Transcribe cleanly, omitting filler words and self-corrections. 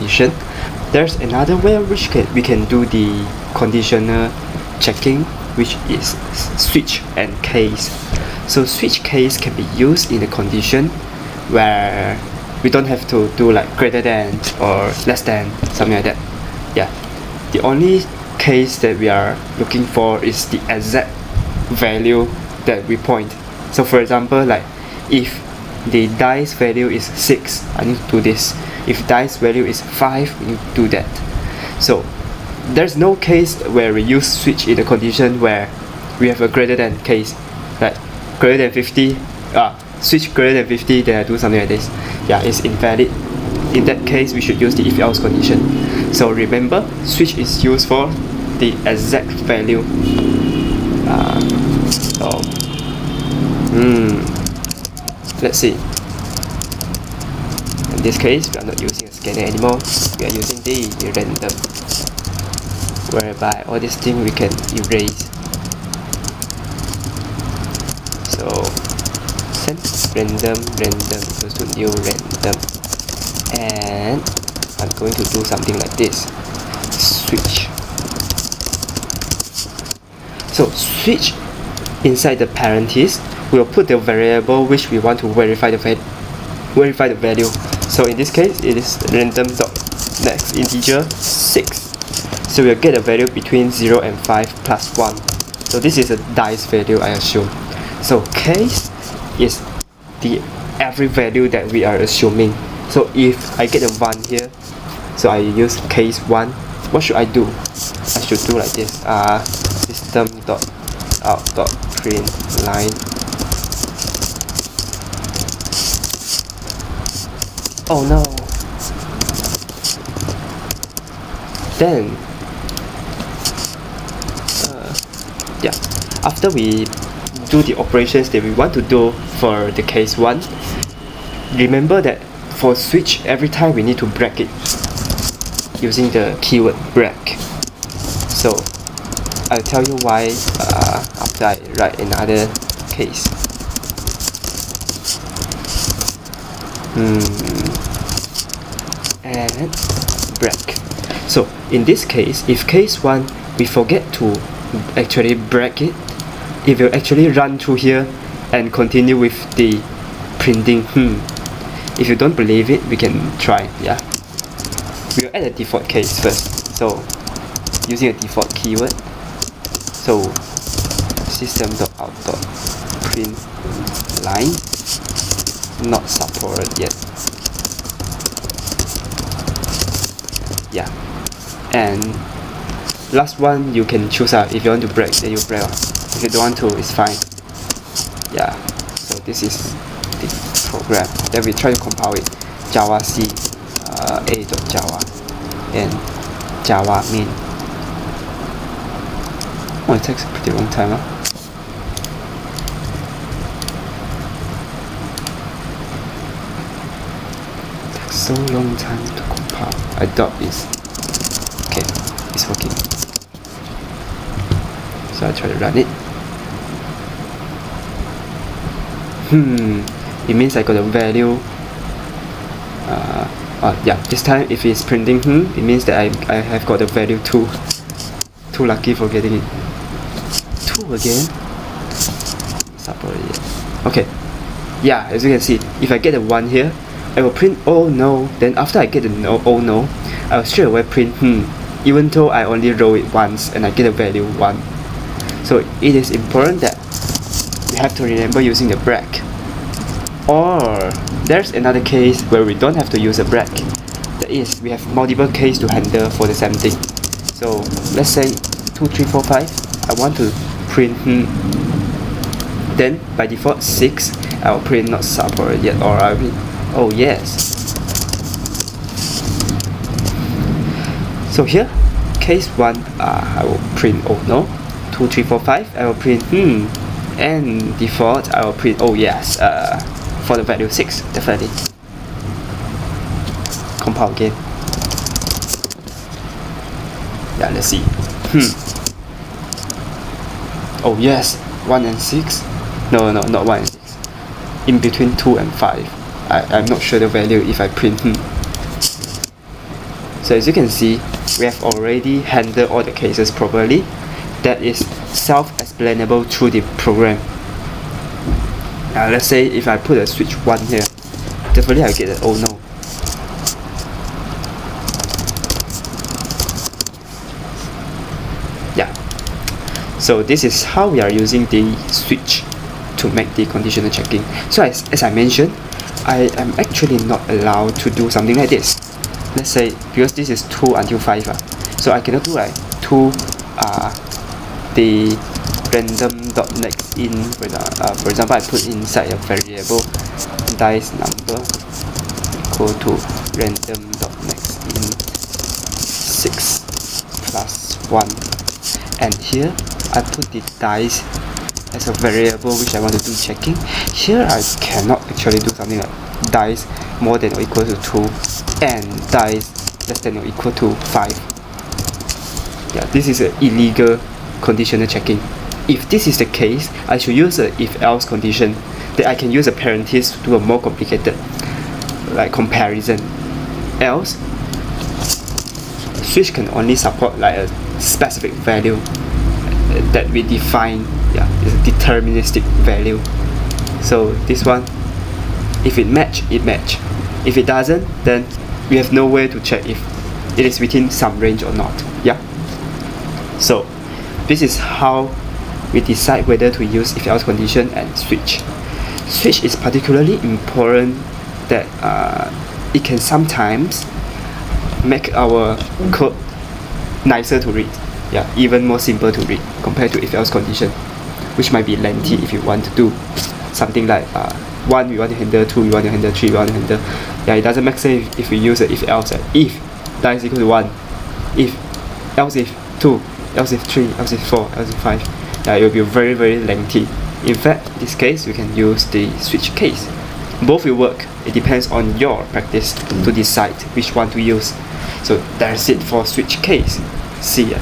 condition. There's another way which we can do the conditional checking, which is switch and case. So switch case can be used in a condition where we don't have to do like greater than or less than, something like that. Yeah, the only case that we are looking for is the exact value that we point. So for example, like if the dice value is 6, I need to do this. If dice value is 5, we need to do that. So there's no case where we use switch in a condition where we have a greater than case, like greater than 50, switch greater than 50, then I do something like this. Yeah, it's invalid. In that case, we should use the if else condition. So remember, switch is used for the exact value. Let's see. In this case, we are not using a scanner anymore. We are using the random, whereby all these things we can erase. So send random equals to new random, and I'm going to do something like this. Switch. So switch inside the parentheses, we'll put the variable which we want to verify the value. So in this case, it is random dot next integer 6. So we'll get a value between 0 and 5 plus 1. So this is a dice value, I assume. So case is the every value that we are assuming. So if I get a 1 here, so I use case 1. What should I do? I should do like this. System dot out dot print line. Oh no. Then yeah, after we do the operations that we want to do for the case 1, remember that for switch, every time we need to break it using the keyword break. So I'll tell you why after I write another case. And break. So in this case, if case 1 we forget to actually break it, it will actually run through here and continue with the printing. If you don't believe it, we can try. Yeah, we'll add a default case first. So using a default keyword, so system.out.print line not supported yet. Yeah, and last one you can choose if you want to break, then you break. If you don't want to, it's fine. Yeah, so this is the program. Then we try to compile it. Java C a.java and Java main. Oh, it takes a pretty long time. It takes so long time to compile. I thought it's okay. It's working. So I try to run it. It means I got a value. Yeah, this time if it's printing it means that I have got a value 2. Too lucky for getting it. 2 again. Okay. Yeah, as you can see, if I get a 1 here, I will print oh no. Then after I get the no, oh no, I'll straight away print even though I only roll it once and I get a value 1. So it is important that we have to remember using the break. Or there's another case where we don't have to use a break. That is, we have multiple cases to handle for the same thing. So let's say 2, 3, 4, 5. I want to print then by default 6. I'll print not supported yet, or I'll print oh yes. So here, case 1, I will print oh no. 2, 3, 4, 5. I will print and default I will print oh yes. For the value 6, definitely. Compile again. Yeah, let's see. Oh yes, 1 and 6. No, not 1 and 6. In between 2 and 5. I'm not sure the value if I print So as you can see, we have already handled all the cases properly. That is self-explainable through the program. Now let's say if I put a switch 1 here, definitely I'll get an oh no. Yeah. So this is how we are using the switch to make the conditional checking. So as I mentioned, I am actually not allowed to do something like this. Let's say, because this is 2 until 5, so I cannot do like 2 the random.next in, for example, I put inside a variable dice number equal to random.next in 6 plus 1, and here I put the dice as a variable which I want to do checking. Here I cannot actually do something like dice more than or equal to 2 and dice less than or equal to 5. Yeah, this is an illegal conditional checking. If this is the case, I should use a if-else condition. Then I can use a parenthesis to do a more complicated like comparison. Else, switch can only support like a specific value that we define. Yeah, it's a deterministic value. So this one, if it match, it match. If it doesn't, then we have no way to check if it is within some range or not. Yeah. So this is how we decide whether to use if-else condition and switch. Switch is particularly important that it can sometimes make our code nicer to read. Yeah, even more simple to read compared to if-else condition, which might be lengthy if you want to do something like 1 we want to handle, 2 we want to handle, 3 we want to handle. Yeah, it doesn't make sense if we use a if-else. If dice equal to 1, if, else if 2, else if 3, else if 4, else if 5. Yeah, it will be very very lengthy. In fact, in this case we can use the switch case. Both will work. It depends on your practice to decide which one to use. So that's it for switch case. See ya.